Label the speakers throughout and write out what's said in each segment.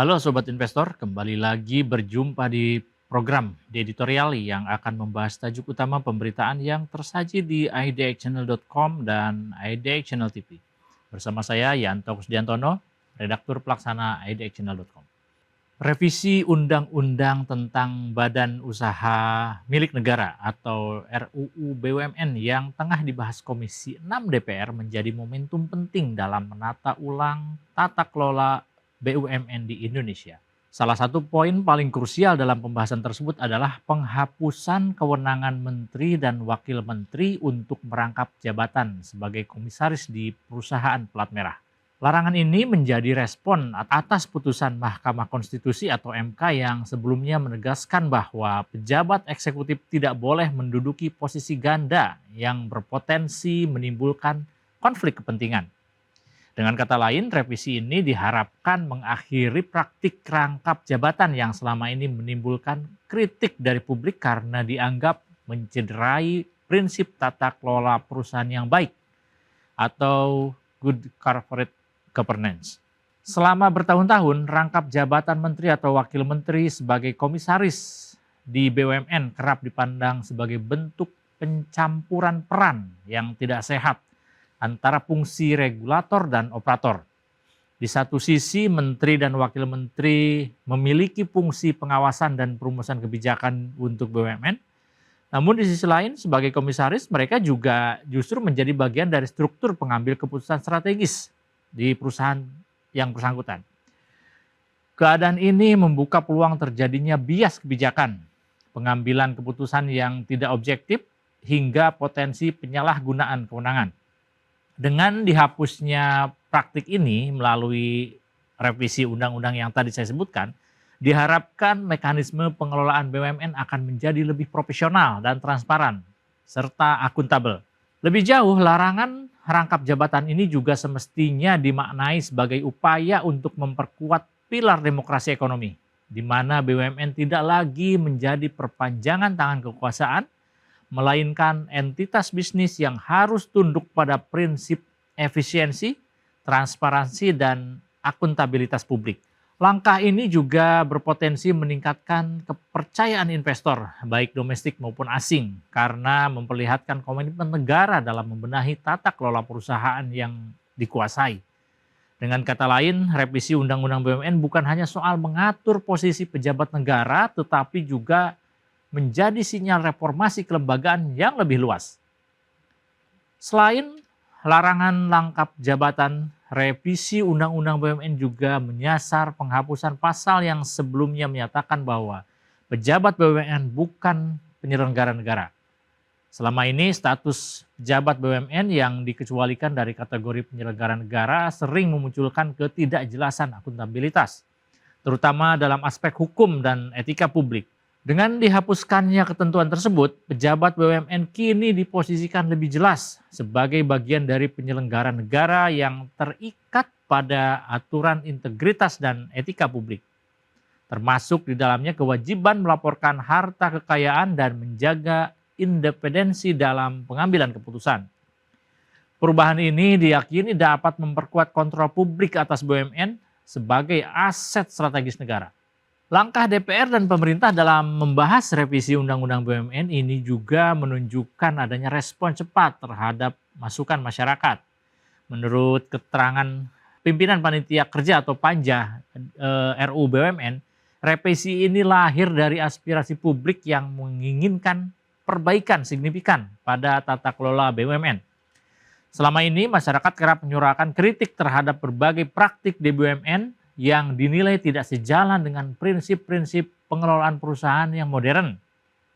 Speaker 1: Halo Sobat Investor, kembali lagi berjumpa di program The Editorial yang akan membahas tajuk utama pemberitaan yang tersaji di idxchannel.com dan idxchannel TV. Bersama saya Yanto Kusdiantono, redaktur pelaksana idxchannel.com. Revisi Undang-Undang tentang Badan Usaha Milik Negara atau RUU BUMN yang tengah dibahas Komisi 6 DPR menjadi momentum penting dalam menata ulang tata kelola BUMN di Indonesia. Salah satu poin paling krusial dalam pembahasan tersebut adalah penghapusan kewenangan menteri dan wakil menteri untuk merangkap jabatan sebagai komisaris di perusahaan plat merah. Larangan ini menjadi respon atas putusan Mahkamah Konstitusi atau MK yang sebelumnya menegaskan bahwa pejabat eksekutif tidak boleh menduduki posisi ganda yang berpotensi menimbulkan konflik kepentingan. Dengan kata lain, revisi ini diharapkan mengakhiri praktik rangkap jabatan yang selama ini menimbulkan kritik dari publik karena dianggap mencederai prinsip tata kelola perusahaan yang baik atau good corporate governance. Selama bertahun-tahun, rangkap jabatan menteri atau wakil menteri sebagai komisaris di BUMN kerap dipandang sebagai bentuk pencampuran peran yang tidak sehat antara fungsi regulator dan operator. Di satu sisi, menteri dan wakil menteri memiliki fungsi pengawasan dan perumusan kebijakan untuk BUMN. Namun di sisi lain, sebagai komisaris, mereka juga justru menjadi bagian dari struktur pengambil keputusan strategis di perusahaan yang bersangkutan. Keadaan ini membuka peluang terjadinya bias kebijakan, pengambilan keputusan yang tidak objektif, hingga potensi penyalahgunaan kewenangan. Dengan dihapusnya praktik ini melalui revisi undang-undang yang tadi saya sebutkan, diharapkan mekanisme pengelolaan BUMN akan menjadi lebih profesional dan transparan, serta akuntabel. Lebih jauh, larangan rangkap jabatan ini juga semestinya dimaknai sebagai upaya untuk memperkuat pilar demokrasi ekonomi, di mana BUMN tidak lagi menjadi perpanjangan tangan kekuasaan, melainkan entitas bisnis yang harus tunduk pada prinsip efisiensi, transparansi, dan akuntabilitas publik. Langkah ini juga berpotensi meningkatkan kepercayaan investor, baik domestik maupun asing, karena memperlihatkan komitmen negara dalam membenahi tata kelola perusahaan yang dikuasai. Dengan kata lain, revisi Undang-Undang BUMN bukan hanya soal mengatur posisi pejabat negara, tetapi juga menjadi sinyal reformasi kelembagaan yang lebih luas. Selain larangan rangkap jabatan, revisi Undang-Undang BUMN juga menyasar penghapusan pasal yang sebelumnya menyatakan bahwa pejabat BUMN bukan penyelenggara negara. Selama ini status pejabat BUMN yang dikecualikan dari kategori penyelenggara negara sering memunculkan ketidakjelasan akuntabilitas, terutama dalam aspek hukum dan etika publik. Dengan dihapuskannya ketentuan tersebut, pejabat BUMN kini diposisikan lebih jelas sebagai bagian dari penyelenggara negara yang terikat pada aturan integritas dan etika publik. Termasuk di dalamnya kewajiban melaporkan harta kekayaan dan menjaga independensi dalam pengambilan keputusan. Perubahan ini diyakini dapat memperkuat kontrol publik atas BUMN sebagai aset strategis negara. Langkah DPR dan pemerintah dalam membahas revisi Undang-Undang BUMN ini juga menunjukkan adanya respon cepat terhadap masukan masyarakat. Menurut keterangan pimpinan panitia kerja atau Panja RUU BUMN, revisi ini lahir dari aspirasi publik yang menginginkan perbaikan signifikan pada tata kelola BUMN. Selama ini masyarakat kerap menyuarakan kritik terhadap berbagai praktik di BUMN yang dinilai tidak sejalan dengan prinsip-prinsip pengelolaan perusahaan yang modern,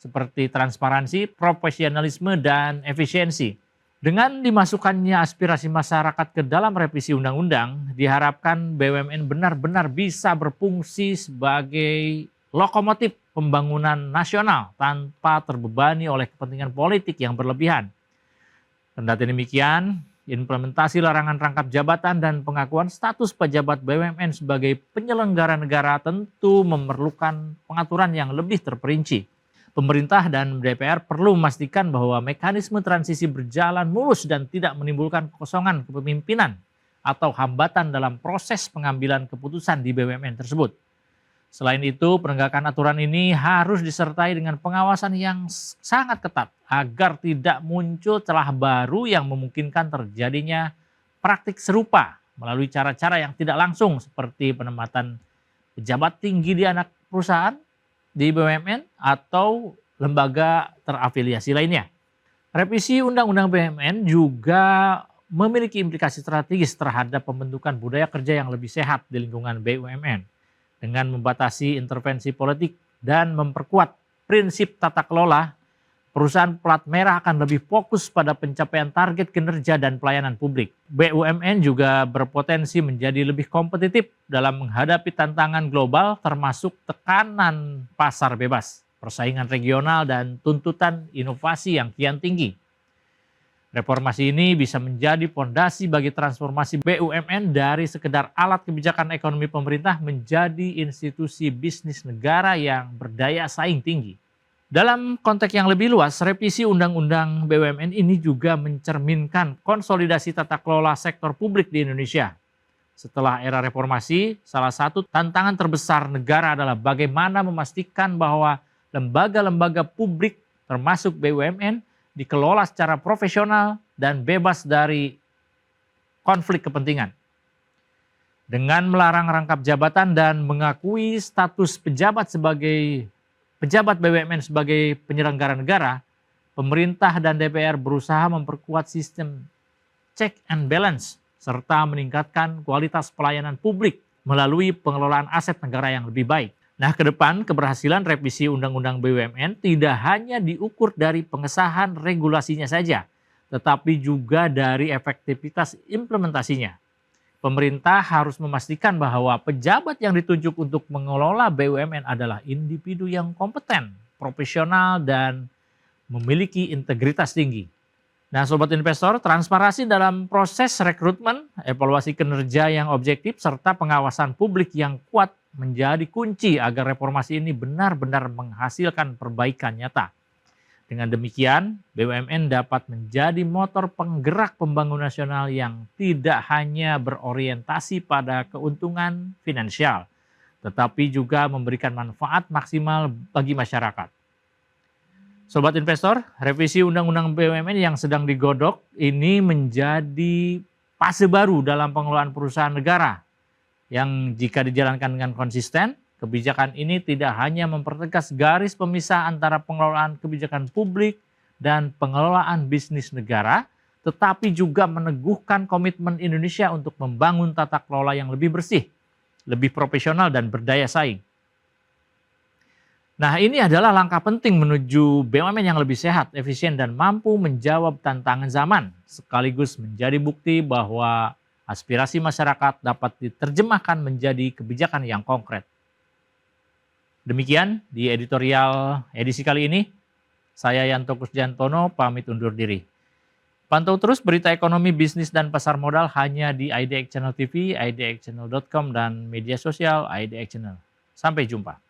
Speaker 1: seperti transparansi, profesionalisme, dan efisiensi. Dengan dimasukkannya aspirasi masyarakat ke dalam revisi undang-undang, diharapkan BUMN benar-benar bisa berfungsi sebagai lokomotif pembangunan nasional tanpa terbebani oleh kepentingan politik yang berlebihan. Kendati demikian, implementasi larangan rangkap jabatan dan pengakuan status pejabat BUMN sebagai penyelenggara negara tentu memerlukan pengaturan yang lebih terperinci. Pemerintah dan DPR perlu memastikan bahwa mekanisme transisi berjalan mulus dan tidak menimbulkan kekosongan kepemimpinan atau hambatan dalam proses pengambilan keputusan di BUMN tersebut. Selain itu, penegakan aturan ini harus disertai dengan pengawasan yang sangat ketat agar tidak muncul celah baru yang memungkinkan terjadinya praktik serupa melalui cara-cara yang tidak langsung seperti penempatan pejabat tinggi di anak perusahaan di BUMN atau lembaga terafiliasi lainnya. Revisi Undang-Undang BUMN juga memiliki implikasi strategis terhadap pembentukan budaya kerja yang lebih sehat di lingkungan BUMN dengan membatasi intervensi politik dan memperkuat prinsip tata kelola. Perusahaan plat merah akan lebih fokus pada pencapaian target kinerja dan pelayanan publik. BUMN juga berpotensi menjadi lebih kompetitif dalam menghadapi tantangan global termasuk tekanan pasar bebas, persaingan regional, dan tuntutan inovasi yang kian tinggi. Reformasi ini bisa menjadi fondasi bagi transformasi BUMN dari sekedar alat kebijakan ekonomi pemerintah menjadi institusi bisnis negara yang berdaya saing tinggi. Dalam konteks yang lebih luas, revisi Undang-Undang BUMN ini juga mencerminkan konsolidasi tata kelola sektor publik di Indonesia. Setelah era reformasi, salah satu tantangan terbesar negara adalah bagaimana memastikan bahwa lembaga-lembaga publik termasuk BUMN dikelola secara profesional dan bebas dari konflik kepentingan. Dengan melarang rangkap jabatan dan mengakui status pejabat BUMN sebagai penyelenggara negara, pemerintah dan DPR berusaha memperkuat sistem check and balance serta meningkatkan kualitas pelayanan publik melalui pengelolaan aset negara yang lebih baik. Nah, ke depan keberhasilan revisi Undang-Undang BUMN tidak hanya diukur dari pengesahan regulasinya saja, tetapi juga dari efektivitas implementasinya. Pemerintah harus memastikan bahwa pejabat yang ditunjuk untuk mengelola BUMN adalah individu yang kompeten, profesional, dan memiliki integritas tinggi. Nah, Sobat Investor, transparansi dalam proses rekrutmen, evaluasi kinerja yang objektif, serta pengawasan publik yang kuat menjadi kunci agar reformasi ini benar-benar menghasilkan perbaikan nyata. Dengan demikian, BUMN dapat menjadi motor penggerak pembangunan nasional yang tidak hanya berorientasi pada keuntungan finansial, tetapi juga memberikan manfaat maksimal bagi masyarakat. Sobat Investor, revisi Undang-Undang BUMN yang sedang digodok ini menjadi fase baru dalam pengelolaan perusahaan negara yang jika dijalankan dengan konsisten, kebijakan ini tidak hanya mempertegas garis pemisah antara pengelolaan kebijakan publik dan pengelolaan bisnis negara, tetapi juga meneguhkan komitmen Indonesia untuk membangun tata kelola yang lebih bersih, lebih profesional, dan berdaya saing. Nah, ini adalah langkah penting menuju BUMN yang lebih sehat, efisien, dan mampu menjawab tantangan zaman, sekaligus menjadi bukti bahwa aspirasi masyarakat dapat diterjemahkan menjadi kebijakan yang konkret. Demikian di editorial edisi kali ini, saya Yanto Kusdiantono pamit undur diri. Pantau terus berita ekonomi, bisnis, dan pasar modal hanya di IDX Channel TV, idxchannel.com, dan media sosial IDX Channel. Sampai jumpa.